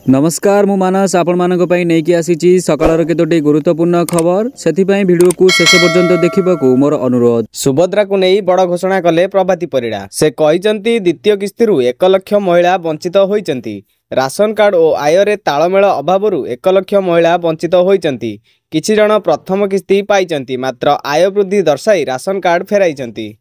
नमस्कार मु मानस आपण मानक पई नेकी आसीची सकाळर केतोटी गुरुत्वपूर्ण खबर सेथिपई वीडियो को शेष पर्यंत देखिबाकू मोर अनुरोध। सुभद्रा को नहीं बड़ घोषणा कले प्रभाती परिड़ा। से कहिसंती द्वितीय किस्ती 1 लाख महिला वंचित होइचंती। राशन कार्ड और आयरे तालमेल अभावरु 1 लाख महिला वंचित होइचंती। किछि जण प्रथम किस्ती पाइचंती मात्र आय वृद्धि दर्शाई राशन कार्ड फेराइचंती।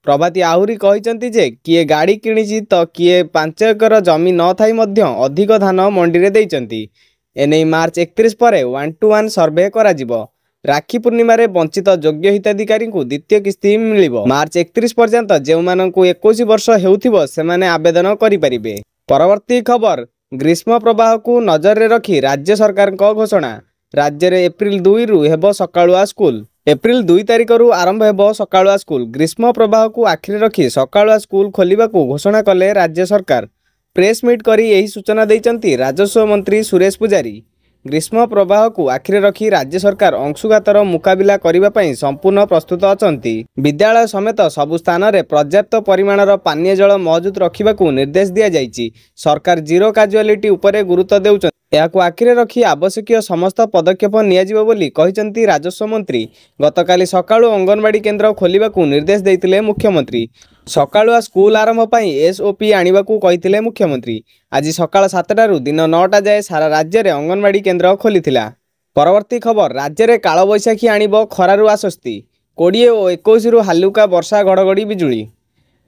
प्रभाती आहुरी कहिसंती जे किए गाड़ी किणिछि तो किए 5 एकर जमी न थाई मध्य अधिक धान मंडी रे देइचंती। एने मार्च 31 परे 1-to-1 सर्वे करा जिवो। राखी पूर्णिमा रे वंचित योग्य हिताधिकारी को द्वितीय किस्ती मिलिबो। मार्च 31 पर्यंत जेउ माननकु 21 वर्ष हेउथिबो सेमाने आवेदन करि परिबे। परवर्ती खबर ग्रीष्म प्रवाह को नजर रे रखी राज्य सरकार को घोषणा। राज्य रे एप्रिल 2 रु हेबो सकाळुआ स्कूल। एप्रिल 2 तारिख रु आरंभ हेबो सकाळुआ स्कूल। ग्रीष्म प्रवाह को आखिरे रखी सकाळुआ स्कूल खोलिबाकू घोषणा कले राज्य सरकार। प्रेस मीट करी यही सूचना दैचंती राजस्व मंत्री सुरेश पुजारी। ग्रीष्म प्रवाह को आखिरे रखी राज्य सरकार अंशुघातर मुकाबिला करिबा पई संपूर्ण प्रस्तुत अछंती। विद्यालय समेत सबु स्थान रे पर्याप्त परिमाणर पानीय जल मौजूद रखिबाकू निर्देश दिया जायछि। सरकार जीरो काजुआलिटी उपरे गुरुत्व देउछन। याकू आखिरे रखी आवश्यक समस्त पदक्षेप नियाजिबो बोली कहिसंती राजस्व मंत्री। गतकाली सकाळु अंगनवाड़ी केन्द्र खोलिबाकू निर्देश दैतिले मुख्यमंत्री। सकाळुआ स्कूल आरंभ पई एसओपी आनिबाकू कहितिले मुख्यमंत्री। आज सकाळ 7टा रु दिन 9टा जाए सारा राज्य रे अंगनवाड़ी केन्द्र खोलिथिला। परवर्ती खबर राज्य रे काଳ बैशाखी आनिबो खरारु आसस्ती। 20 और 21 रु हालुका वर्षा घड़घड़ी बिजुली।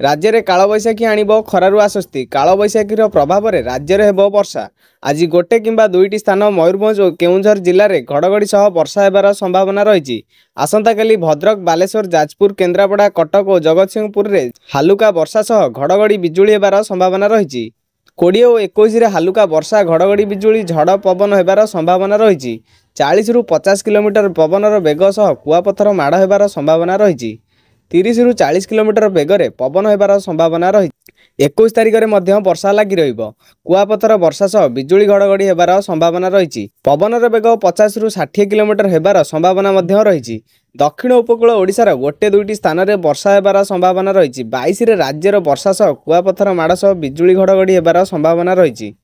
राज्य रे काଳ बैशाखी आनिबो खरारु आसस्ती। काଳ बैशाखीर प्रभाव रे राज्य रे हेबो वर्षा। आज गोटे किंबा दुईटी स्थान मयूरभंज और केउंझर जिले में घड़घड़ी सह वर्षा हेबार संभावना रही। आसंता काली भद्रक, बालेश्वर, जाजपुर, केन्द्रापड़ा, कटक और जगतसिंहपुर रे हालुका वर्षा सह घड़घड़ी बिजुली हेबार संभावना रही। 20 और 21 रे हालुका वर्षा घड़घड़ी बिजुली झड़ पवन हेबार संभावना रही। 40 रु 50 किलोमीटर पवनर बेग सह कुआपथर माड़ हेबार संभावना रही। 30 रु 40 किलोमीटर बेगरे पवन हेबार संभावना रही। 21 तारिख में मध्य वर्षा लगी रहिबो। कुआपथर वर्षा सह बिजुली घड़घड़ी हेबार संभावना रही। पवनर बेग 50 रु 60 किलोमीटर हेबार संभावना मध्य रही। दक्षिण उपकूल ओडिशार गोटे दुईटी स्थान में वर्षा हेबार संभावना रही। 22 रे राज्यर वर्षा सह कुआपथर माड़ सह बिजुली घड़घड़ी हेबार संभावना रही।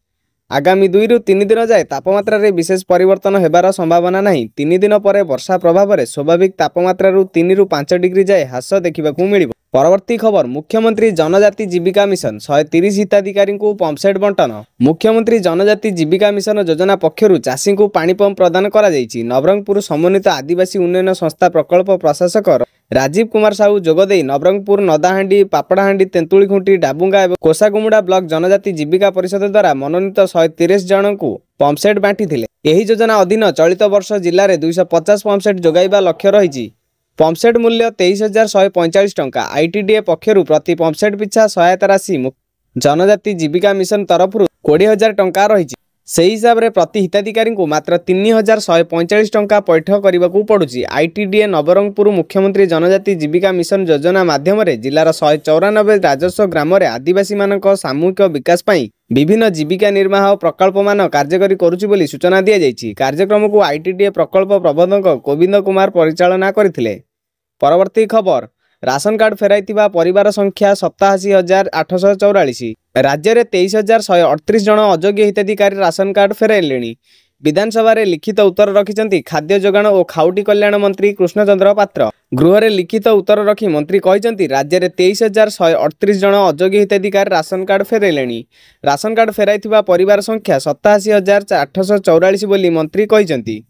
आगामी 2 रु 3 दिन जाए तापमात्रा रे विशेष परिवर्तन हेबार संभावना नहीं। 3 दिन पर वर्षा प्रभाव में स्वाभाविक तापमात्रा रु 3 रु 5 डिग्री जाए ह्रास देखा मिलिबो। परवर्ती खबर मुख्यमंत्री जनजाति जीविका मिशन 130 हिताधिकारी को पंपसेट बंटन। मुख्यमंत्री जनजाति जीविका मिशन योजना पक्षर चाषी को पानी पंप प्रदान करा जायछि। नवरंगपुर समन्वित आदिवासी उन्नयन संस्था प्रकल्प प्रशासक राजीव कुमार साहू जोगदे नवरंगपुर, नदाहांडी, पापड़ाहांडी, तेंतुलीखुंटी, डाबुंगा और कोसागुमुड़ा ब्लॉक जनजाति जीविका परिषद द्वारा मनोनीत 130 जन को पंपसेट बांटी थिले। एही योजना अधीन चलित वर्ष जिले में 250 पंपसेट जोगाइबा लक्ष्य रही। पंपसेट मूल्य 23,145 टंका। आईटीडीए पक्षर प्रति पंपसेट पिछा सहायता राशि जनजाति जीविका मिशन तरफ 20,000 टंका रही। से हिसाब रे प्रति हिताधिकारी को मात्र 3,145 टंका पैठ करने को पड़ुछि। आईटीडीए नवरंगपुर मुख्यमंत्री जनजाति जीविका मिशन योजना माध्यम जिलार 194 राजस्व ग्राम आदिवासी मानक सामूहिक विकास पई विभिन्न जीविका निर्वाह प्रकल्प मान कार्यकारी करुछि बोली सूचना दिया जायछि। कार्यक्रम को आईटीडीए प्रकल्प प्रबंधक गोविंद कुमार परिचालना करथिले। परवर्ती खबर राशन कार्ड फेराइथिबा परिवार संख्या 87,844। राज्य में 23,138 जन अयोग्य हिताधिकारी राशन कार्ड फेराइले। विधानसभा रे लिखित उत्तर रखिछंती खाद्य जोगाण और खाउटी कल्याण मंत्री कृष्णचंद्र पात्र। गृह रे लिखित उत्तर रखी मंत्री कहिछंती राज्य में 23,138 जन अयोग्य हिताधिकारी राशन कार्ड फेराइले। राशन कार्ड फेराइथिबा परिवार संख्या 87,844 बोली मंत्री कहिछंती।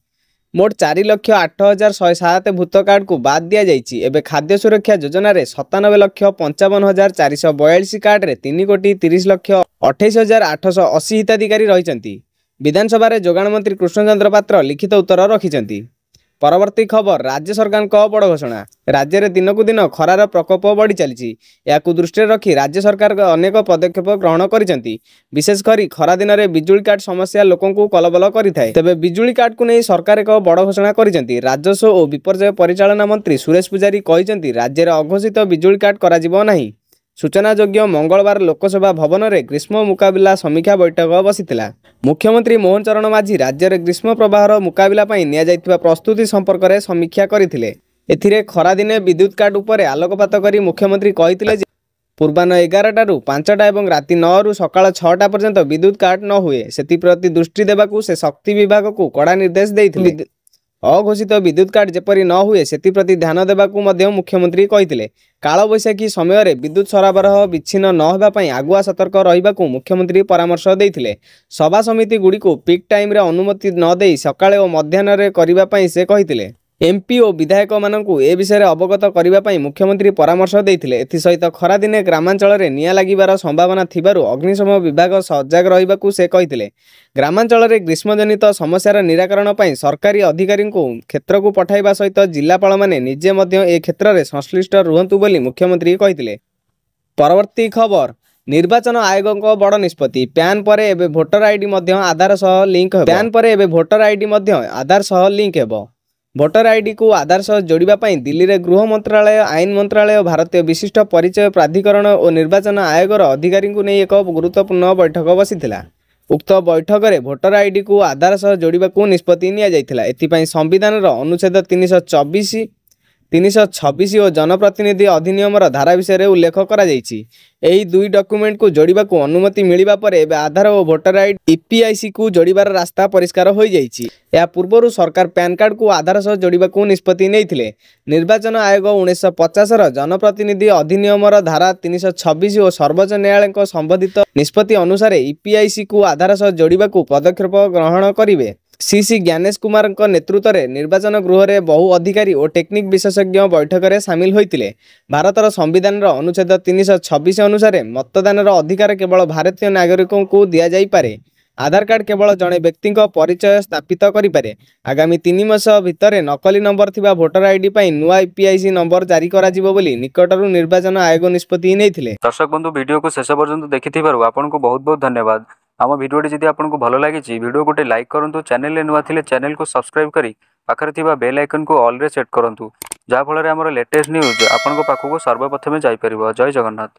मोट 4,08,107 भूत कार्ड को बाद दिया जायछि। एबे खाद्य सुरक्षा योजना रे 97,55,442 कार्ड रे 3,30,28,880 हिताधिकारी रहिछंती। विधानसभा रे जोगाण मंत्री कृष्णचंद्र पात्र लिखित उत्तर रखिछंती। परवर्ती खबर राज्य सरकार को बड़ घोषणा। राज्य में दिनकू दिन खरार प्रकोप बढ़ी चली। याकू दृष्टि रखी राज्य सरकार अनेक पदक्षेप ग्रहण करिसेंती। विशेषकर खरा दिन में बिजुली काट समस्या लोकों को कलबल करिथाय। तेबे बिजुली काट को नहीं सरकार एक बड़ घोषणा करिसेंती। राजस्व और विपर्यय परिचालना मंत्री सुरेश पुजारी कहिसेंती राज्य में अघोषित बिजुली काट करा जिवो नाही। सूचनायोग्य मंगलवार लोकसभा भवन में ग्रीष्म मुकाबिला समीक्षा बैठक बसिथिला। मुख्यमंत्री मोहन चरण माझी राज्य में ग्रीष्म प्रवाहर मुकाबिला पई निया जाइथिबा प्रस्तुति संपर्क में समीक्षा करथिले। एथिरे खरा दिने विद्युत काट उपरे आलोकपात करी मुख्यमंत्री कहिथिले जे ପୂର୍ବାହ୍ନ 11ଟାରୁ 5ଟା ଏବଂ ରାତି 9ରୁ ସକାଳ 6ଟା ପର୍ଯ୍ୟନ୍ତ ବିଦ୍ୟୁତ କାଟ ନ ହୁଏ ସେଥିପ୍ରତି ଦୃଷ୍ଟି ଦେବାକୁ ସେ ଶକ୍ତି ବିଭାଗକୁ କଡ଼ା ନିର୍ଦ୍ଦେଶ ଦେଇଥିଲେ। ଅଘୋଷିତ ବିଦ୍ୟୁତ କାଟ ଯେପରି ନ ହୁଏ ସେଥିପ୍ରତି ଧ୍ୟାନ ଦେବାକୁ ମଧ୍ୟ ମୁଖ୍ୟମନ୍ତ୍ରୀ କହିଥିଲେ। କାଳବୈଶାଖୀ ସମୟରେ ବିଦ୍ୟୁତ ସରବରାହ ବିଚ୍ଛିନ୍ନ ନ ହେବା ପାଇଁ ଆଗୁଆ ସତର୍କ ରହିବାକୁ ମୁଖ୍ୟମନ୍ତ୍ରୀ ପରାମର୍ଶ ଦେଇଥିଲେ। ସଭା ସମିତିଗୁଡ଼ିକୁ ପିକ୍ ଟାଇମ୍ରେ ଅନୁମତି ନ ଦେଇ ସକାଳେ ଓ ମଧ୍ୟାହ୍ନରେ କରିବା ପାଇଁ ସେ କହିଥିଲେ। ଏମ୍ପି ଓ ବିଧାୟକମାନଙ୍କୁ ଏ ବିଷୟରେ ଅବଗତ କରିବା ପାଇଁ ମୁଖ୍ୟମନ୍ତ୍ରୀ ପରାମର୍ଶ ଦେଇଥିଲେ। ଏଥିସହିତ ଖରାଦିନେ ଗ୍ରାମାଞ୍ଚଳରେ ନିଆଁ ଲାଗିବାର ସମ୍ଭାବନା ଥିବାରୁ ଅଗ୍ନିଶମ ବିଭାଗ ସଜାଗ ରହିବାକୁ ସେ କହିଥିଲେ। ଗ୍ରାମାଞ୍ଚଳରେ ଗ୍ରୀଷ୍ମଜନିତ ସମସ୍ୟାର ନିରାକରଣ ପାଇଁ ସରକାରୀ ଅଧିକାରୀଙ୍କୁ କ୍ଷେତ୍ରକୁ ପଠାଇବା ସହିତ ଜିଲ୍ଲାପାଳମାନେ ନିଜେ ମଧ୍ୟ ଏ କ୍ଷେତ୍ରରେ ସଂଶ୍ଳିଷ୍ଟ ରୁହନ୍ତୁ ବୋଲି ମୁଖ୍ୟମନ୍ତ୍ରୀ କହିଥିଲେ। ପରବର୍ତ୍ତୀ ଖବର, ନିର୍ବାଚନ ଆୟୋଗଙ୍କ ବଡ଼ ନିଷ୍ପତ୍ତି। ପ୍ୟାନ୍ ପରେ ଏବେ ଭୋଟର ଆଇଡି ମଧ୍ୟ ଆଧାର ସହ ଲିଙ୍କ ହେବ। ପ୍ୟାନ୍ ପରେ ଏବେ ଭୋଟର ଆଇଡି ମଧ୍ୟ ଆଧାର ସହ ଲିଙ୍କ ହେବ। ଭୋଟର ଆଇଡିକୁ ଆଧାର ସହ ଯୋଡ଼ିବା ପାଇଁ ଦିଲ୍ଲୀରେ ଗୃହ ମନ୍ତ୍ରଣାଳୟ, ଆଇନ ମନ୍ତ୍ରଣାଳୟ, ଭାରତୀୟ ବିଶିଷ୍ଟ ପରିଚୟ ପ୍ରାଧିକରଣ ଓ ନିର୍ବାଚନ ଆୟୋଗର ଅଧିକାରୀଙ୍କୁ ନେଇ ଏକ ଗୁରୁତ୍ୱପୂର୍ଣ୍ଣ ବୈଠକ ବସିଥିଲା। ଉକ୍ତ ବୈଠକରେ ଭୋଟର ଆଇଡିକୁ ଆଧାର ସହ ଯୋଡ଼ିବାକୁ ନିଷ୍ପତ୍ତି ନିଆଯାଇଥିଲା। ଏଥିପାଇଁ ସମ୍ବିଧାନର ଅନୁଚ୍ଛେଦ 326 ଓ ଜନପ୍ରତିନିଧି ଅଧିନିୟମର ଧାରା ବିଷୟରେ ଉଲ୍ଲେଖ କରାଯାଇଛି। ଏହି ଦୁଇ ଡକ୍ୟୁମେଣ୍ଟକୁ ଯୋଡ଼ିବାକୁ ଅନୁମତି ମିଳିବା ପରେ ଏବେ ଆଧାର ଓ ଭୋଟର ଆଇଡି ଇପିଆଇସିକୁ ଯୋଡ଼ିବାର ରାସ୍ତା ପରିଷ୍କାର ହୋଇଯାଇଛି। ଏହା ପୂର୍ବରୁ ସରକାର ପ୍ୟାନ୍ କାର୍ଡକୁ ଆଧାର ସହ ଯୋଡ଼ିବାକୁ ନିଷ୍ପତ୍ତି ନେଇଥିଲେ। ନିର୍ବାଚନ ଆୟୋଗ 1950ର ଜନପ୍ରତିନିଧି ଅଧିନିୟମର ଧାରା 326 ଓ ସର୍ବୋଚ୍ଚ ନ୍ୟାୟାଳୟଙ୍କ ସମ୍ବନ୍ଧିତ ନିଷ୍ପତ୍ତି ଅନୁସାରେ ଇପିଆଇସିକୁ ଆଧାର ସହ ଯୋଡ଼ିବାକୁ ପଦକ୍ଷେପ ଗ୍ରହଣ କରିବେ। ସିସି ଜ୍ଞାନେଶ କୁମାରଙ୍କ ନେତୃତ୍ୱରେ ନିର୍ବାଚନ ଗୃହରେ ବହୁ ଅଧିକାରୀ ଓ ଟେକ୍ନିକ ବିଶେଷଜ୍ଞ ବୈଠକରେ ସାମିଲ ହୋଇଥିଲେ। ଭାରତର ସମ୍ବିଧାନର ଅନୁଚ୍ଛେଦ 326 ଅନୁସାରେ ମତଦାନର ଅଧିକାର କେବଳ ଭାରତୀୟ ନାଗରିକଙ୍କୁ ଦିଆଯାଇପାରେ। ଆଧାର କାର୍ଡ କେବଳ ଜଣେ ବ୍ୟକ୍ତିଙ୍କ ପରିଚୟ ସ୍ଥାପିତ କରିପାରେ। ଆଗାମୀ 3 ମାସ ଭିତରେ ନକଲି ନମ୍ବର ଥିବା ଭୋଟର ଆଇଡି ପାଇଁ ନୂଆ ଇପିଆଇସି ନମ୍ବର ଜାରି କରାଯିବ ବୋଲି ନିକଟରୁ ନିର୍ବାଚନ ଆୟୋଗ ନିଷ୍ପତ୍ତି ନେଇଥିଲେ। ଦର୍ଶକ ବନ୍ଧୁ, ଭିଡ଼ିଓକୁ ଶେଷ ପର୍ଯ୍ୟନ୍ତ ଦେଖିଥିବାରୁ ଆପଣଙ୍କୁ ବହୁତ ବହୁତ ଧନ୍ୟବାଦ। ଆମ ଭିଡ଼ିଓଟି ଯଦି ଆପଣଙ୍କୁ ଭଲ ଲାଗିଛି ଭିଡ଼ିଓ ଗୋଟେ ଲାଇକ୍ କରନ୍ତୁ। ଚ୍ୟାନେଲରେ ନୂଆ ଥିଲେ ଚ୍ୟାନେଲକୁ ସବସ୍କ୍ରାଇବ୍ କରି ପାଖରେ ଥିବା ବେଲ୍ ଆଇକନକୁ ଅଲ୍ରେ ସେଟ୍ କରନ୍ତୁ, ଯାହାଫଳରେ ଆମର ଲେଟେଷ୍ଟ ନ୍ୟୁଜ୍ ଆପଣଙ୍କ ପାଖକୁ ସର୍ବପ୍ରଥମେ ଯାଇପାରିବ। ଜୟ ଜଗନ୍ନାଥ।